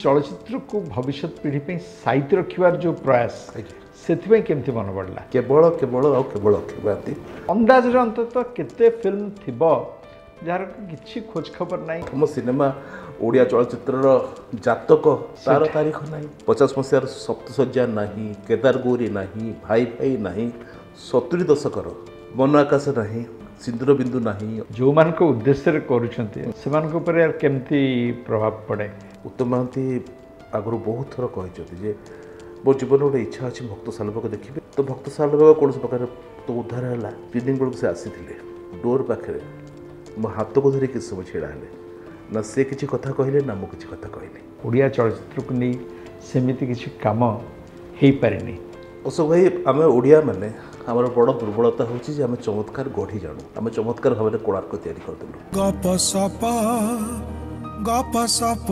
चलचित्र को भविष्य पीढ़ी पे साहित्य रखिबार जो प्रयास से केमती मन पड़ला केवल केवल और केवल अखिल अंदाज अंततः केते फिल्म थिबो जार किछि खोज खबर नाही हम सिनेमा ओडिया चलचित्र जातक तार तारीख नहीं 50 मसीहार सप्तशଯ୍ୟା नहीं केदार गौरी नहीं भाई भाई नहीं 70 दशकर मन आकाश नहीं सिंदूर बिंदु नहीं जो मान को उद्देश्य करूछंती सेमान को पर यार केमती प्रभाव पड़े उत्तम महांती आगु बहुत थर कहते जे मो जीवन गोटे इच्छा अच्छी भक्त सालबाग देखिए तो भक्त सालबाग कौन प्रकार तो उद्धार है फिल्म बेलू से आसी डोर पाखे मो हाथ को धरिक सब ढड़ा है ना से किसी कथा कहले ना मु किसी कथा कहले ओडिया चलचित्र को नहीं सेमिति किसी काम हो पारे अशोक भाई आम ओडिया माने आमर बड़ दुर्बलता होची आम चमत्कार गढ़ी जानू आम चमत्कार भाव में कोणार्क तैयारी करदेलु गप सप